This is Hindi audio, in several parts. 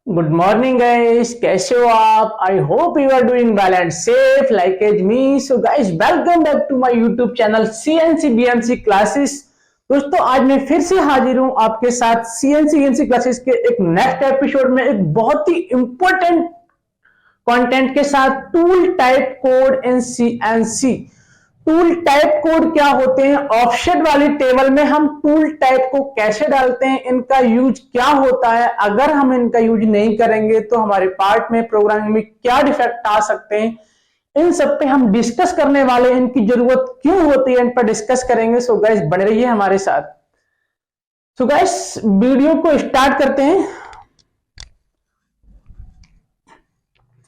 गुड मॉर्निंग गाइस, कैसे हो आप? I hope you are doing well and safe like as me. So guys, welcome back to my YouTube channel CNC BNC classes. दोस्तों, आज मैं फिर से हाजिर हूं आपके साथ सीएनसी बीएनसी क्लासेस के एक नेक्स्ट एपिसोड में, एक बहुत ही इंपॉर्टेंट कंटेंट के साथ। टूल टाइप कोड इन सीएनसी। टूल टाइप कोड क्या होते हैं? ऑफसेट वाली टेबल में हम टूल टाइप को कैसे डालते हैं, इनका यूज क्या होता है, अगर हम इनका यूज नहीं करेंगे तो हमारे पार्ट में प्रोग्रामिंग में क्या डिफेक्ट आ सकते हैं, इन सब पे हम डिस्कस करने वाले हैं। इनकी जरूरत क्यों होती है, इन पर डिस्कस करेंगे। सो गाइस, बने रहिए हमारे साथ। सो गाइस, वीडियो को स्टार्ट करते हैं।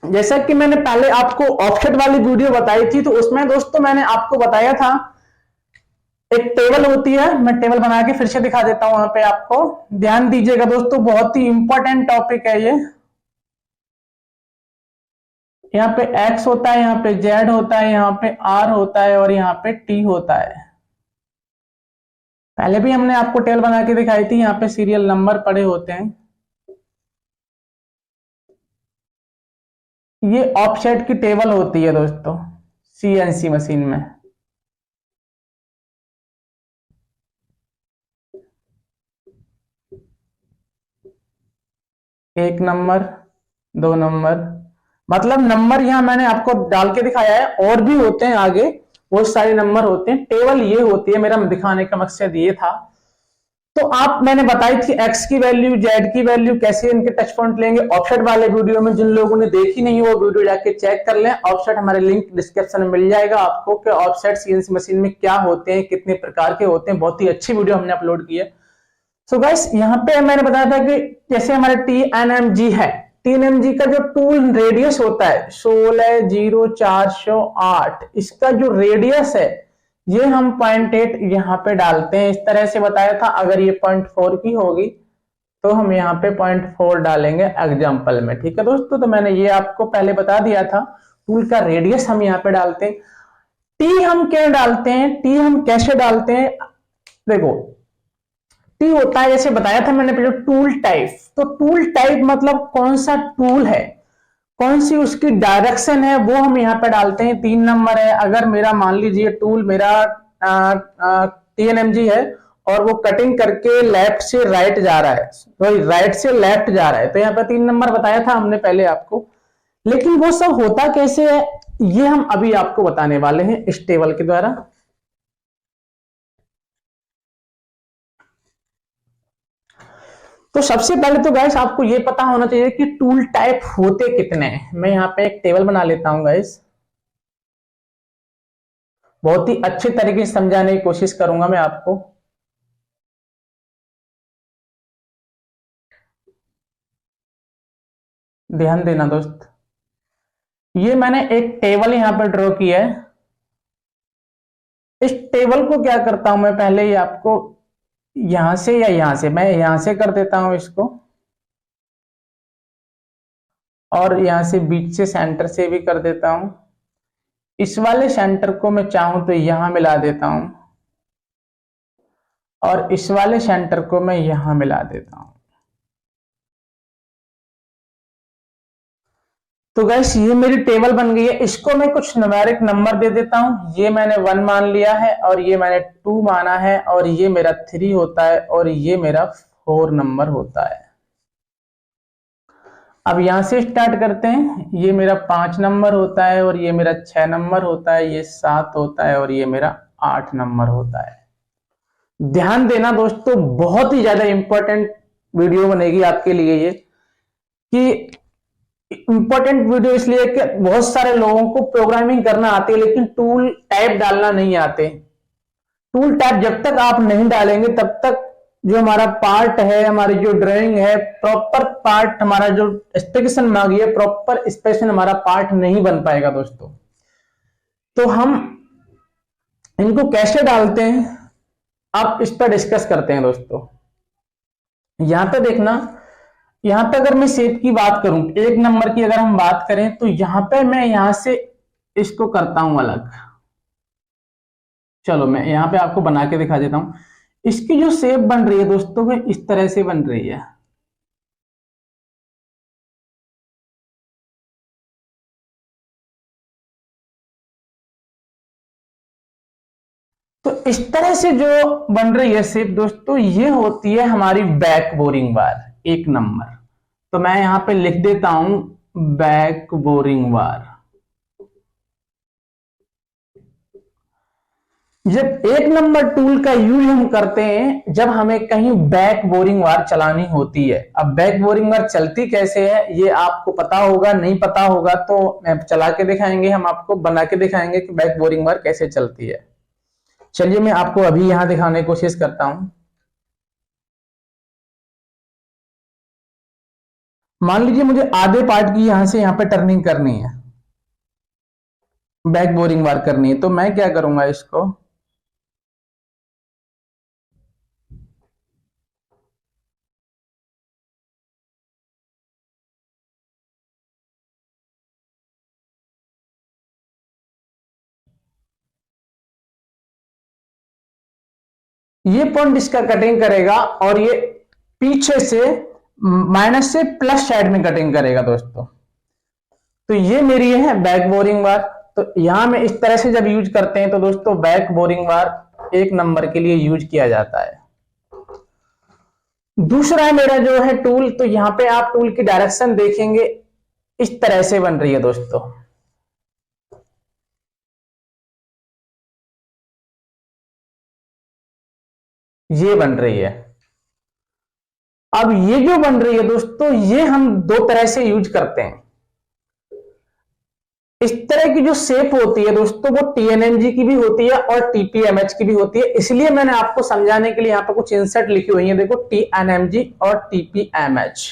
जैसा कि मैंने पहले आपको ऑफसेट वाली वीडियो बताई थी, तो उसमें दोस्तों मैंने आपको बताया था एक टेबल होती है। मैं टेबल बना के फिर से दिखा देता हूं वहां पे आपको। ध्यान दीजिएगा दोस्तों, बहुत ही इंपॉर्टेंट टॉपिक है ये। यहाँ पे एक्स होता है, यहाँ पे जेड होता है, यहाँ पे आर होता है और यहाँ पे टी होता है। पहले भी हमने आपको टेबल बना के दिखाई थी। यहाँ पे सीरियल नंबर पड़े होते हैं। ये ऑफसेट की टेबल होती है दोस्तों सीएनसी मशीन में। एक नंबर, दो नंबर, मतलब नंबर यहां मैंने आपको डाल के दिखाया है। और भी होते हैं आगे, बहुत सारे नंबर होते हैं। टेबल ये होती है, मेरा दिखाने का मकसद ये था। तो आप, मैंने बताई थी एक्स की वैल्यू, जेड की वैल्यू, कैसे इनके टच पॉइंट लेंगे ऑफसेट वाले वीडियो में। जिन लोगों ने देखी नहीं वो वीडियो जाके चेक कर लें। ऑफसेट हमारे लिंक डिस्क्रिप्शन में मिल जाएगा आपको कि ऑफसेट सीएनसी मशीन में क्या होते हैं, कितने प्रकार के होते हैं। बहुत ही अच्छी वीडियो हमने अपलोड की है। सो गाइस, यहाँ पे मैंने बताया था कि जैसे हमारा टीएनएमजी है, टीएनएमजी का जो टूल रेडियस होता है 160408, इसका जो रेडियस है ये हम 0.8 यहाँ पे डालते हैं। इस तरह से बताया था। अगर ये 0.4 की होगी तो हम यहाँ पे 0.4 डालेंगे एग्जाम्पल में। ठीक है दोस्तों, तो मैंने ये आपको पहले बता दिया था। टूल का रेडियस हम यहाँ पे डालते हैं। टी हम क्या डालते हैं, टी हम कैसे डालते हैं? देखो, टी होता है, जैसे बताया था मैंने पहले, टूल टाइप। तो टूल टाइप मतलब कौन सा टूल है, कौन सी उसकी डायरेक्शन है, वो हम यहाँ पे डालते हैं। 3 नंबर है। अगर मेरा मान लीजिए टूल मेरा टीएनएमजी है और वो कटिंग करके लेफ्ट से राइट जा रहा है, सॉरी राइट से लेफ्ट जा रहा है, तो यहाँ पे 3 नंबर बताया था हमने पहले आपको। लेकिन वो सब होता कैसे है, ये हम अभी आपको बताने वाले हैं इस टेबल के द्वारा। तो सबसे पहले तो गाइस आपको ये पता होना चाहिए कि टूल टाइप होते कितने हैं। मैं यहाँ पे एक टेबल बना लेता हूं गाइस। बहुत ही अच्छे तरीके से समझाने की कोशिश करूंगा मैं आपको। ध्यान देना दोस्त। ये मैंने एक टेबल यहाँ पर ड्रॉ किया है। इस टेबल को क्या करता हूं मैं, पहले ही आपको यहां से या यहां से, मैं यहां से कर देता हूं इसको, और यहां से बीच से सेंटर से भी कर देता हूं। इस वाले सेंटर को मैं चाहूं तो यहां मिला देता हूं, और इस वाले सेंटर को मैं यहां मिला देता हूं। तो गैस, ये मेरी टेबल बन गई है। इसको मैं कुछ न्यूमेरिक नंबर दे देता हूं। ये मैंने 1 मान लिया है, और ये मैंने 2 माना है, और ये मेरा 3 होता है, और ये मेरा 4 नंबर होता है। अब यहां से स्टार्ट करते हैं। ये मेरा 5 नंबर होता है, और ये मेरा 6 नंबर होता है, ये 7 होता है, और ये मेरा 8 नंबर होता है। ध्यान देना दोस्तों, बहुत ही ज्यादा इंपॉर्टेंट वीडियो बनेगी आपके लिए ये। कि इंपॉर्टेंट वीडियो इसलिए कि बहुत सारे लोगों को प्रोग्रामिंग करना आती है लेकिन टूल टाइप डालना नहीं आते। टूल टाइप जब तक आप नहीं डालेंगे तब तक जो हमारा पार्ट है, हमारी जो ड्राइंग है, प्रॉपर पार्ट, हमारा जो स्पेसिफिकेशन मांगी है, प्रॉपर स्पेसिफिकेशन हमारा पार्ट नहीं बन पाएगा दोस्तों। तो हम इनको कैसे डालते हैं, आप इस पर डिस्कस करते हैं दोस्तों। यहां पे देखना, यहां पे अगर मैं शेप की बात करूं, 1 नंबर की अगर हम बात करें, तो यहां पे मैं यहां से इसको करता हूं अलग। चलो मैं यहां पे आपको बना के दिखा देता हूं। इसकी जो शेप बन रही है दोस्तों, वो इस तरह से बन रही है। तो इस तरह से जो बन रही है शेप दोस्तों, ये होती है हमारी बैक बोरिंग बार 1 नंबर। तो मैं यहां पे लिख देता हूं बैक बोरिंग बार। जब 1 नंबर टूल का यूज हम करते हैं जब हमें कहीं बैक बोरिंग वार चलानी होती है। अब बैक बोरिंग वार चलती कैसे है ये आपको पता होगा, नहीं पता होगा तो मैं चला के दिखाएंगे, हम आपको बना के दिखाएंगे कि बैक बोरिंग वार कैसे चलती है। चलिए मैं आपको अभी यहां दिखाने की कोशिश करता हूं। मान लीजिए मुझे आधे पार्ट की यहां से यहां पे टर्निंग करनी है, बैक बोरिंग वार करनी है, तो मैं क्या करूंगा, इसको ये पॉइंट इसका कटिंग करेगा और ये पीछे से माइनस से प्लस साइड में कटिंग करेगा दोस्तों। तो ये मेरी है बैक बोरिंग बार। तो यहां में इस तरह से जब यूज करते हैं तो दोस्तों बैक बोरिंग बार 1 नंबर के लिए यूज किया जाता है। दूसरा है मेरा जो है टूल, तो यहां पे आप टूल की डायरेक्शन देखेंगे इस तरह से बन रही है दोस्तों। ये बन रही है। अब ये जो बन रही है दोस्तों, ये हम दो तरह से यूज करते हैं। इस तरह की जो शेप होती है दोस्तों वो टीएनएमजी की भी होती है और टीपीएमएच की भी होती है, इसलिए मैंने आपको समझाने के लिए यहां पर कुछ इंसर्ट लिखी हुई है। देखो टीएनएमजी और टीपीएमएच,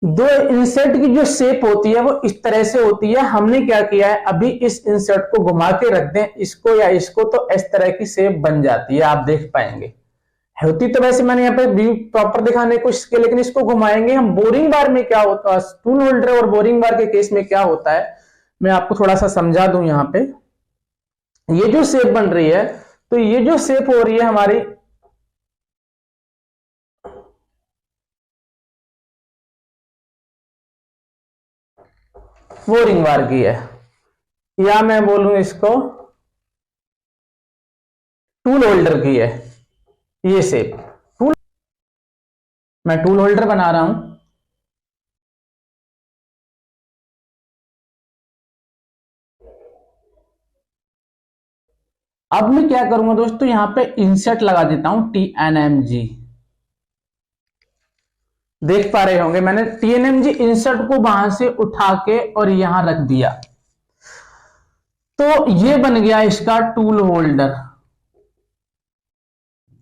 दो इंसर्ट की जो शेप होती है वो इस तरह से होती है। हमने क्या किया है, अभी इस इंसर्ट को घुमा के रख दें इसको या इसको, तो इस तरह की शेप बन जाती है, आप देख पाएंगे। होती तो वैसे मैंने यहाँ पे व्यू प्रॉपर दिखाने की कोशिश की, लेकिन इसको घुमाएंगे हम। बोरिंग बार में क्या होता है, टूल होल्डर और बोरिंग बार के केस में क्या होता है, मैं आपको थोड़ा सा समझा दूं। यहाँ पे ये जो शेप बन रही है, तो ये जो शेप हो रही है हमारी, बोरिंग बार की है, या मैं बोलूं इसको टूल होल्डर की है। ये शेप टूल, मैं टूल होल्डर बना रहा हूं। अब मैं क्या करूंगा दोस्तों, यहां पे इंसर्ट लगा देता हूं टीएनएमजी। देख पा रहे होंगे मैंने टीएनएमजी इंसर्ट को वहां से उठा के और यहां रख दिया, तो ये बन गया इसका टूल होल्डर।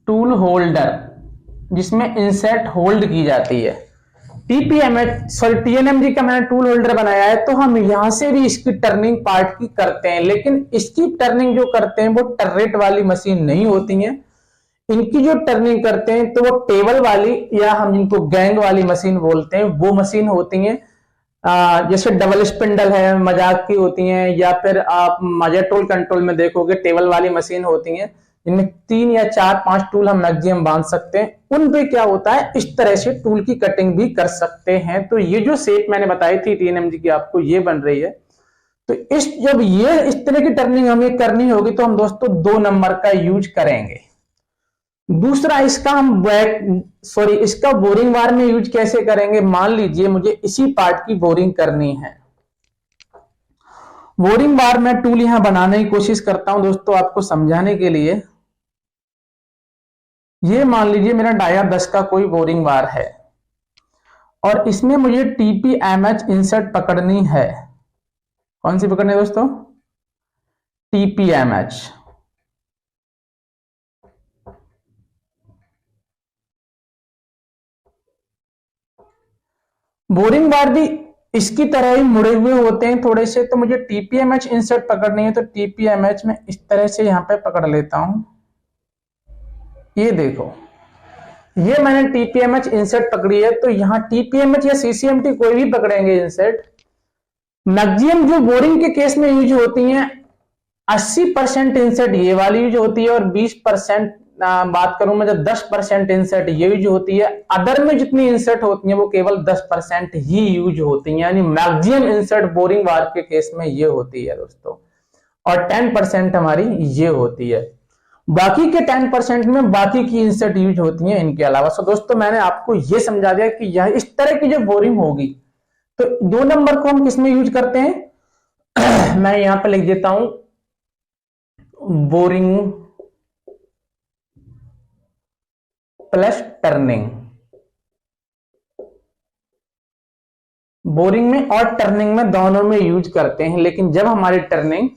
टूल होल्डर जिसमें इंसर्ट होल्ड की जाती है। टीपीएमएच सॉरी टीएनएमजी का मैंने टूल होल्डर बनाया है, तो हम यहां से भी इसकी टर्निंग पार्ट की करते हैं, लेकिन इसकी टर्निंग जो करते हैं वो टर्रेट वाली मशीन नहीं होती है। इनकी जो टर्निंग करते हैं तो वो टेबल वाली, या हम इनको गैंग वाली मशीन बोलते हैं, वो मशीन होती है। जैसे डबल स्पिंडल है, मजाक की होती हैं, या फिर आप मजेटोल कंट्रोल में देखोगे टेबल वाली मशीन होती हैं, जिनमें 3 या 4 5 टूल हम मैक्सिमम बांध सकते हैं। उन पे क्या होता है, इस तरह से टूल की कटिंग भी कर सकते हैं। तो ये जो शेप मैंने बताई थी टीएनएमजी की आपको, ये बन रही है। तो जब ये इस तरह की टर्निंग हमें करनी होगी तो हम दोस्तों 2 नंबर का यूज करेंगे। दूसरा इसका हम इसका बोरिंग बार में यूज कैसे करेंगे, मान लीजिए मुझे इसी पार्ट की बोरिंग करनी है। बोरिंग बार में टूल यहां बनाने की कोशिश करता हूं दोस्तों आपको समझाने के लिए। ये मान लीजिए मेरा डाया 10 का कोई बोरिंग बार है और इसमें मुझे टीपीएमएच इंसर्ट पकड़नी है। कौन सी पकड़नी है दोस्तों, टीपीएमएच। बोरिंग बार भी इसकी तरह ही मुड़े हुए होते हैं थोड़े से, तो मुझे टीपीएमएच इंसर्ट पकड़नी है, तो टीपीएमएच में इस तरह से यहां पे पकड़ लेता हूं। ये देखो, ये मैंने टीपीएमएच इंसर्ट पकड़ी है। तो यहां टीपीएमएच या सीसीएमटी कोई भी पकड़ेंगे इंसर्ट, मैक्सिमम जो बोरिंग के केस में यूज होती हैं 80% इंसर्ट ये वाली यूज होती है, और 20% बात करूं मैं जब 10% इंसर्ट ये यूज होती है। अदर में जितनी इंसर्ट होती है वो केवल 10% ही यूज होती है, यानी मैक्सिमम इंसर्ट बोरिंग बार के केस में ये होती है दोस्तों। और 10% हमारी ये होती है। बाकी के 10% में बाकी की इंसर्ट यूज होती हैं इनके अलावा। सो दोस्तों मैंने आपको ये समझा दिया कि यह इस तरह की जो बोरिंग होगी तो 2 नंबर को हम किसमें यूज करते हैं मैं यहां पर लिख देता हूं बोरिंग प्लस टर्निंग। बोरिंग में और टर्निंग में दोनों में यूज करते हैं, लेकिन जब हमारी टर्निंग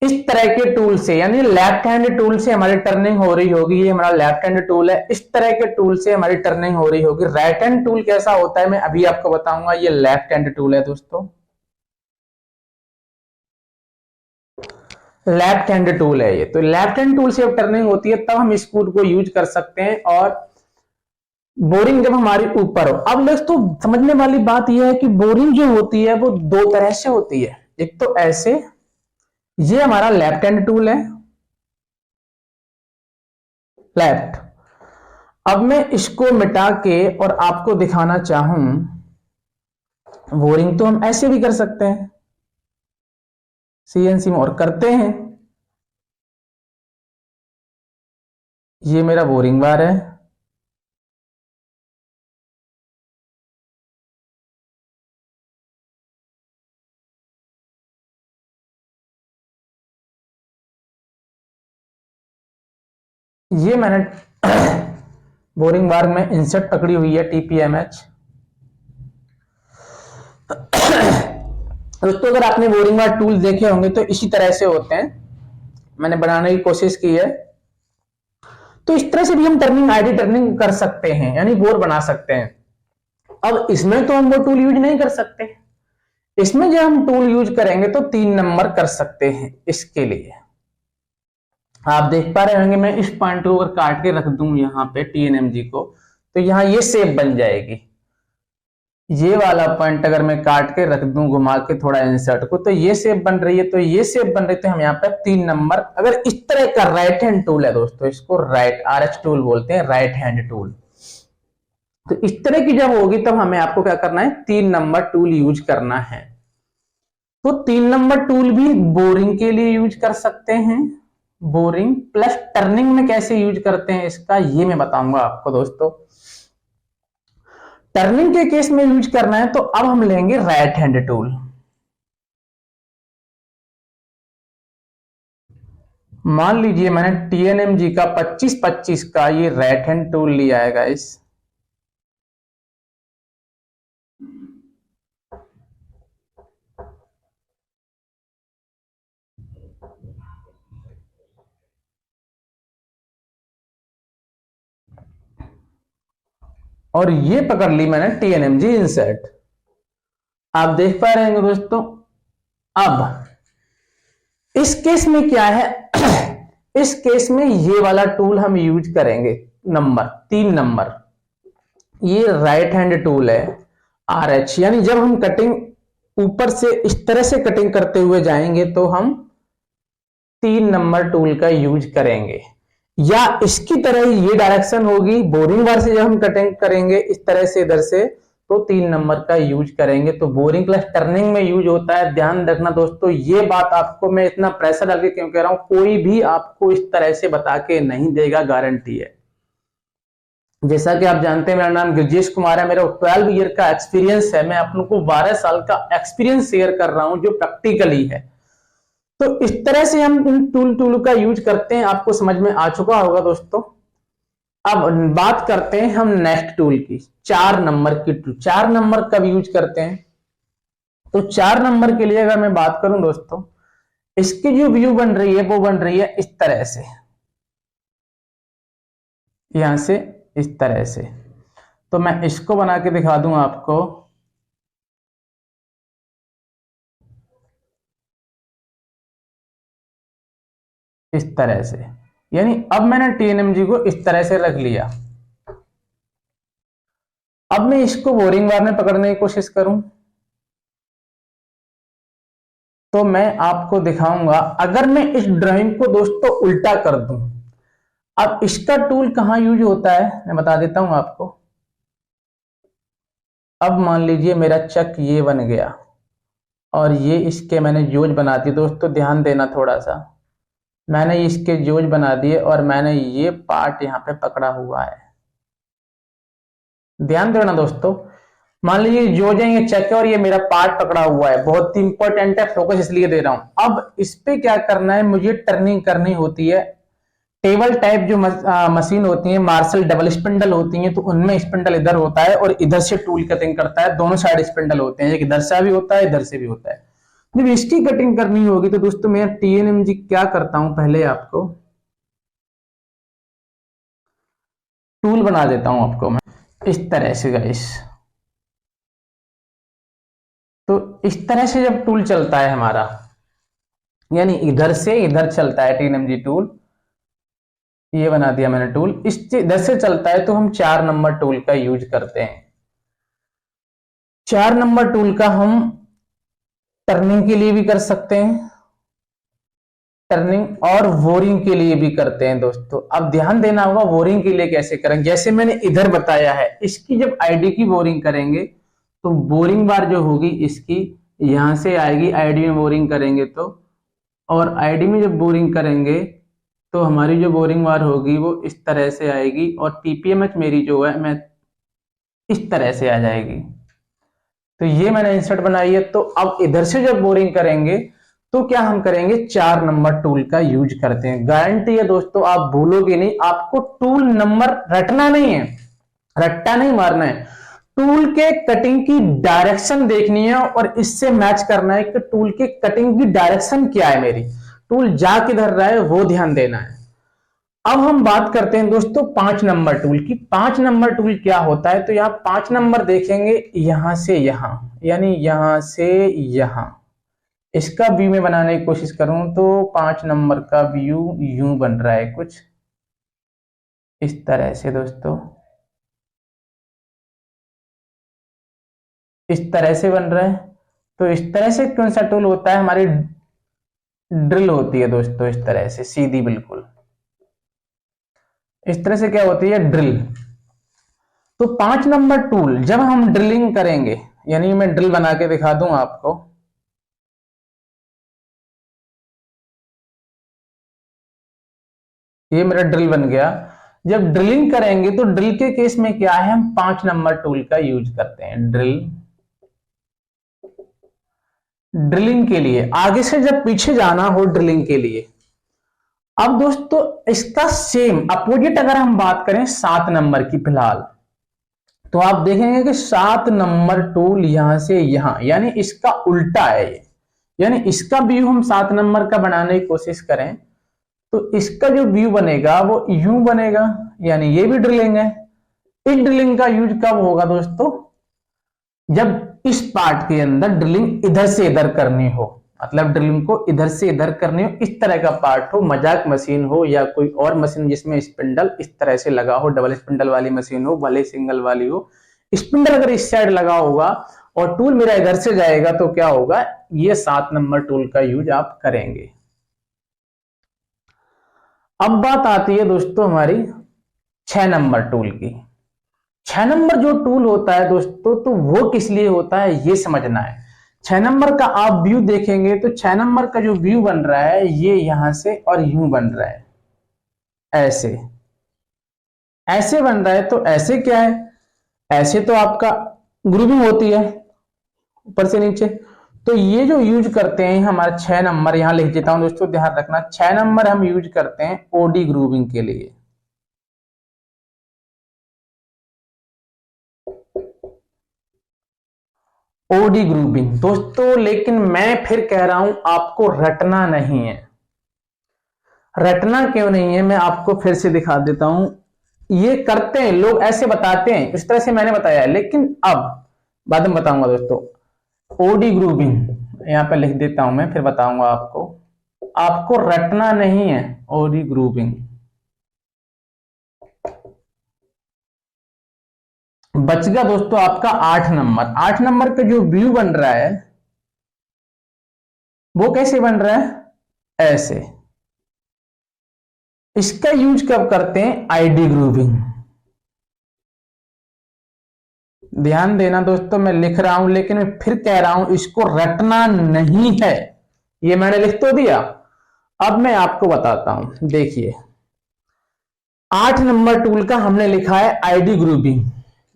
इस तरह के टूल से यानी लेफ्ट हैंड टूल से हमारी टर्निंग हो रही होगी, ये हमारा लेफ्ट हैंड टूल है, इस तरह के टूल से हमारी टर्निंग हो रही होगी। राइट हैंड टूल कैसा होता है मैं अभी आपको बताऊंगा। ये लेफ्ट हैंड टूल है दोस्तों, लेफ्ट हैंड टूल है ये। तो लेफ्ट हैंड टूल से जब टर्निंग होती है तब हम इस टूल को यूज कर सकते हैं, और बोरिंग जब हमारी ऊपर हो। अब दोस्तों समझने वाली बात यह है कि बोरिंग जो होती है वो 2 तरह से होती है। एक तो ऐसे, ये हमारा लेफ्ट हैंड टूल है, लेफ्ट। अब मैं इसको मिटा के और आपको दिखाना चाहूं, बोरिंग तो हम ऐसे भी कर सकते हैं, सीएनसी में और करते हैं। ये मेरा बोरिंग बार है, ये मैंने बोरिंग बार में इंसर्ट पकड़ी हुई है टीपीएमएच। दोस्तों अगर आपने बोरिंग बार टूल देखे होंगे तो इसी तरह से होते हैं, मैंने बनाने की कोशिश की है। तो इस तरह से भी हम टर्निंग आईडी टर्निंग कर सकते हैं, यानी बोर बना सकते हैं। अब इसमें तो हम वो टूल यूज नहीं कर सकते, इसमें जब हम टूल यूज करेंगे तो 3 नंबर कर सकते हैं। इसके लिए आप देख पा रहे होंगे, मैं इस पॉइंट को अगर काट के रख दूं यहां पे टीएनएमजी को, तो यहां ये शेप बन जाएगी। ये वाला पॉइंट अगर मैं काट के रख दूं घुमा के थोड़ा इंसर्ट को, तो ये शेप बन रही है। तो ये शेप बन रही है, तो हम यहाँ पे 3 नंबर, अगर इस तरह का राइट हैंड टूल है दोस्तों, इसको राइट आरएच टूल बोलते हैं, राइट हैंड टूल। तो इस तरह की जब होगी तब हमें आपको क्या करना है, 3 नंबर टूल यूज करना है। तो 3 नंबर टूल भी बोरिंग के लिए यूज कर सकते हैं। बोरिंग प्लस टर्निंग में कैसे यूज करते हैं इसका ये मैं बताऊंगा आपको दोस्तों। टर्निंग के केस में यूज करना है तो अब हम लेंगे राइट हैंड टूल। मान लीजिए मैंने टीएनएमजी का 25-25 का ये राइट हैंड टूल लिया है गाइस। और ये पकड़ ली मैंने टीएनएमजी इंसर्ट। आप देख पा रहे हैं दोस्तों। अब इस केस में क्या है इस केस में ये वाला टूल हम यूज करेंगे, नंबर 3 नंबर। ये राइट हैंड टूल है आरएच, यानी जब हम कटिंग ऊपर से इस तरह से कटिंग करते हुए जाएंगे तो हम 3 नंबर टूल का यूज करेंगे। या इसकी तरह ये डायरेक्शन होगी, बोरिंग बार से जब हम कटिंग करेंगे इस तरह से इधर से, तो 3 नंबर का यूज करेंगे। तो बोरिंग प्लस टर्निंग में यूज होता है। ध्यान रखना दोस्तों, ये बात आपको मैं इतना प्रेशर डाल के क्यों कह रहा हूं, कोई भी आपको इस तरह से बता के नहीं देगा, गारंटी है। जैसा कि आप जानते हैं मेरा नाम गिरजेश कुमार है, मेरा 12 ईयर का एक्सपीरियंस है। मैं आप लोग को 12 साल का एक्सपीरियंस शेयर कर रहा हूं जो प्रैक्टिकली है। तो इस तरह से हम इन टूल का यूज करते हैं, आपको समझ में आ चुका होगा दोस्तों। अब बात करते हैं हम नेक्स्ट टूल की, 4 नंबर की टूल। 4 नंबर कब यूज करते हैं, तो 4 नंबर के लिए अगर मैं बात करूं दोस्तों, इसकी जो व्यू बन रही है वो बन रही है इस तरह से, यहां से इस तरह से। तो मैं इसको बना के दिखा दूं आपको। इस तरह से, यानी अब मैंने टीएनएमजी को इस तरह से रख लिया। अब मैं इसको बोरिंग बार में पकड़ने की कोशिश करूं तो मैं आपको दिखाऊंगा। अगर मैं इस ड्राइंग को दोस्तों उल्टा कर दूं, अब इसका टूल कहां यूज होता है मैं बता देता हूं आपको। अब मान लीजिए मेरा चक ये बन गया और ये इसके मैंने जोज बना दिए दोस्तों, ध्यान देना थोड़ा सा। मैंने इसके जोज बना दिए और मैंने ये पार्ट यहाँ पे पकड़ा हुआ है, ध्यान देना दोस्तों। मान लीजिए जोज है, ये चेक है और ये मेरा पार्ट पकड़ा हुआ है, बहुत ही इंपॉर्टेंट है, फोकस इसलिए दे रहा हूं। अब इस पे क्या करना है, मुझे टर्निंग करनी होती है। टेबल टाइप जो मशीन होती है, मार्शल डबल स्पिंडल होती है, तो उनमें स्पिंडल इधर होता है और इधर से टूल कटिंग करता है, दोनों साइड स्पिंडल होते हैं, एक इधर से भी होता है, इधर से भी होता है। जब इसकी कटिंग करनी होगी तो दोस्तों मैं TNMG क्या करता हूं, पहले आपको टूल बना देता हूं आपको मैं इस तरह से गाइस। तो इस तरह से जब टूल चलता है हमारा, यानी इधर से इधर चलता है TNMG टूल, ये बना दिया मैंने टूल, इस इधर से चलता है, तो हम 4 नंबर टूल का यूज करते हैं। 4 नंबर टूल का हम टर्निंग के लिए भी कर सकते हैं, टर्निंग और वोरिंग के लिए भी करते हैं दोस्तों। अब ध्यान देना होगा वोरिंग के लिए कैसे करें, जैसे मैंने इधर बताया है, इसकी जब आईडी की बोरिंग करेंगे तो बोरिंग बार जो होगी इसकी यहां से आएगी, आईडी में बोरिंग करेंगे तो, और आईडी में जब बोरिंग करेंगे तो हमारी जो बोरिंग बार होगी वो इस तरह से आएगी, और PPMH मेरी जो है मैं इस तरह से आ जाएगी। तो ये मैंने इंसर्ट बनाई है। तो अब इधर से जब बोरिंग करेंगे तो क्या हम करेंगे, 4 नंबर टूल का यूज करते हैं। गारंटी है दोस्तों, आप भूलोगे नहीं, आपको टूल नंबर रटना नहीं है, रट्टा नहीं मारना है, टूल के कटिंग की डायरेक्शन देखनी है और इससे मैच करना है कि टूल के कटिंग की डायरेक्शन क्या है, मेरी टूल जा किधर रहा है वो ध्यान देना है। अब हम बात करते हैं दोस्तों 5 नंबर टूल की। 5 नंबर टूल क्या होता है, तो यहां 5 नंबर देखेंगे, यहां से यहां, यानी यहां से यहां, इसका व्यू में बनाने की कोशिश करूं तो 5 नंबर का व्यू यूं बन रहा है कुछ इस तरह से दोस्तों, इस तरह से बन रहा है। तो इस तरह से कौन सा टूल होता है, हमारी ड्रिल होती है दोस्तों, इस तरह से सीधी बिल्कुल इस तरह से क्या होती है, ड्रिल। तो 5 नंबर टूल जब हम ड्रिलिंग करेंगे, यानी मैं ड्रिल बना के दिखा दूं आपको, ये मेरा ड्रिल बन गया। जब ड्रिलिंग करेंगे तो ड्रिल के केस में क्या है, हम 5 नंबर टूल का यूज करते हैं। ड्रिलिंग के लिए, आगे से जब पीछे जाना हो ड्रिलिंग के लिए। अब दोस्तों इसका सेम अपोजिट अगर हम बात करें 7 नंबर की फिलहाल, तो आप देखेंगे कि 7 नंबर टूल यहां से यहां, यानी इसका उल्टा है ये, यानी इसका व्यू हम 7 नंबर का बनाने की कोशिश करें तो इसका जो व्यू बनेगा वो यूं बनेगा, यानी ये भी ड्रिलिंग है। इस ड्रिलिंग का यूज कब होगा दोस्तों, जब इस पार्ट के अंदर ड्रिलिंग इधर से इधर करनी हो, मतलब ड्रिलिंग को इधर से इधर करनी हो, इस तरह का पार्ट हो, मजाक मशीन हो या कोई और मशीन जिसमें स्पिंडल इस तरह से लगा हो, डबल स्पिंडल वाली मशीन हो, भले सिंगल वाली हो, स्पिंडल अगर इस साइड लगा होगा और टूल मेरा इधर से जाएगा तो क्या होगा, ये 7 नंबर टूल का यूज आप करेंगे। अब बात आती है दोस्तों हमारी 6 नंबर टूल की। 6 नंबर जो टूल होता है दोस्तों, तो वो किस लिए होता है ये समझना है। 6 नंबर का आप व्यू देखेंगे तो 6 नंबर का जो व्यू बन रहा है ये यहां से और यूं बन रहा है, ऐसे ऐसे बन रहा है। तो ऐसे क्या है, ऐसे तो आपका ग्रूविंग होती है ऊपर से नीचे। तो ये जो यूज करते हैं हमारा 6 नंबर, यहां लिख देता हूं दोस्तों, ध्यान रखना 6 नंबर हम यूज करते हैं ओडी ग्रूविंग के लिए। ओडी ग्रूविंग दोस्तों, लेकिन मैं फिर कह रहा हूं आपको रटना नहीं है। रटना क्यों नहीं है, मैं आपको फिर से दिखा देता हूं। ये करते हैं लोग, ऐसे बताते हैं, इस तरह से मैंने बताया है, लेकिन अब बाद में बताऊंगा दोस्तों। ओडी ग्रूविंग यहां पे लिख देता हूं मैं, फिर बताऊंगा आपको। आपको रटना नहीं है ओडी ग्रूविंग। बच गया दोस्तों आपका 8 नंबर। 8 नंबर का जो व्यू बन रहा है वो कैसे बन रहा है, ऐसे। इसका यूज कब करते हैं, आईडी ग्रूविंग। ध्यान देना दोस्तों, मैं लिख रहा हूं लेकिन मैं फिर कह रहा हूं इसको रटना नहीं है। ये मैंने लिख तो दिया, अब मैं आपको बताता हूं। देखिए 8 नंबर टूल का हमने लिखा है आईडी ग्रुपिंग।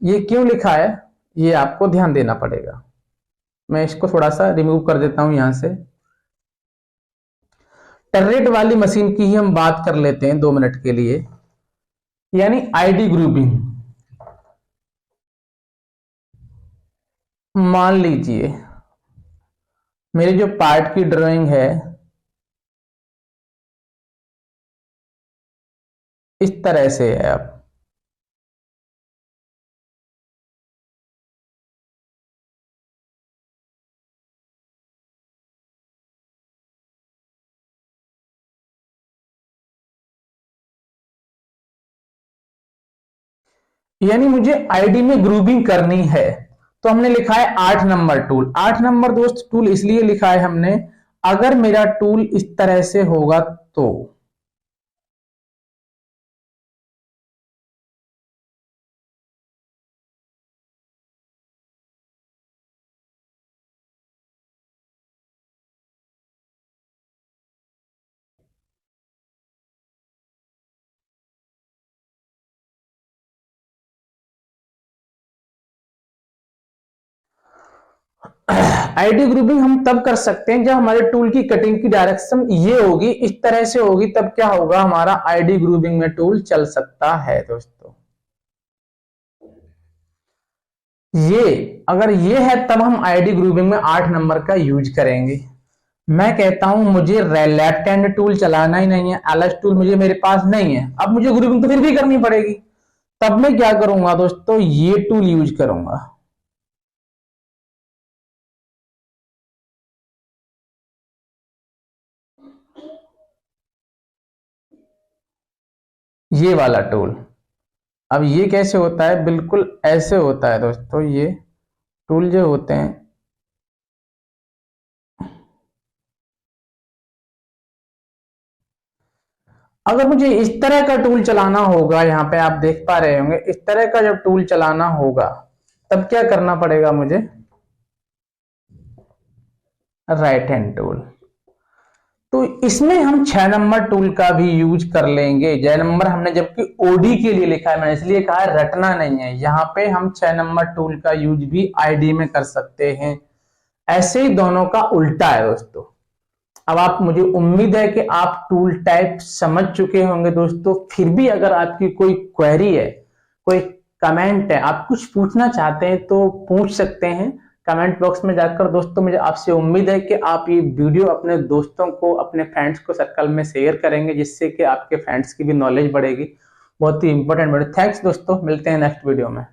ये क्यों लिखा है ये आपको ध्यान देना पड़ेगा। मैं इसको थोड़ा सा रिमूव कर देता हूं यहां से। टर्रेट वाली मशीन की ही हम बात कर लेते हैं 2 मिनट के लिए, यानी आईडी ग्रुपिंग। मान लीजिए मेरी जो पार्ट की ड्राइंग है इस तरह से है। अब यानी मुझे आईडी में ग्रुपिंग करनी है, तो हमने लिखा है 8 नंबर टूल। 8 नंबर दोस्त टूल इसलिए लिखा है हमने, अगर मेरा टूल इस तरह से होगा तो आईडी ग्रुपिंग हम तब कर सकते हैं जब हमारे टूल की कटिंग की डायरेक्शन ये होगी, इस तरह से होगी, तब क्या होगा हमारा आईडी ग्रुपिंग में टूल चल सकता है दोस्तों। ये अगर ये है तब हम आईडी ग्रुपिंग में 8 नंबर का यूज करेंगे। मैं कहता हूं मुझे लेफ्ट हैंड टूल चलाना ही नहीं है, एलएस टूल मुझे मेरे पास नहीं है, अब मुझे ग्रुपिंग तो फिर भी करनी पड़ेगी। तब मैं क्या करूंगा दोस्तों, ये टूल यूज करूंगा। ये वाला टूल। अब ये कैसे होता है, बिल्कुल ऐसे होता है दोस्तों। ये टूल जो होते हैं, अगर मुझे इस तरह का टूल चलाना होगा, यहां पे आप देख पा रहे होंगे, इस तरह का जब टूल चलाना होगा तब क्या करना पड़ेगा मुझे, राइट हैंड टूल। तो इसमें हम 6 नंबर टूल का भी यूज कर लेंगे। 6 नंबर हमने जबकि ओडी के लिए लिखा है, मैंने इसलिए कहा है रटना नहीं है। यहाँ पे हम 6 नंबर टूल का यूज भी आईडी में कर सकते हैं। ऐसे ही दोनों का उल्टा है दोस्तों। अब आप, मुझे उम्मीद है कि आप टूल टाइप समझ चुके होंगे दोस्तों। फिर भी अगर आपकी कोई क्वेरी है, कोई कमेंट है, आप कुछ पूछना चाहते हैं तो पूछ सकते हैं कमेंट बॉक्स में जाकर। दोस्तों मुझे आपसे उम्मीद है कि आप ये वीडियो अपने दोस्तों को, अपने फ्रेंड्स को सर्कल में शेयर करेंगे, जिससे कि आपके फ्रेंड्स की भी नॉलेज बढ़ेगी। बहुत ही इंपॉर्टेंट वीडियो। थैंक्स दोस्तों, मिलते हैं नेक्स्ट वीडियो में।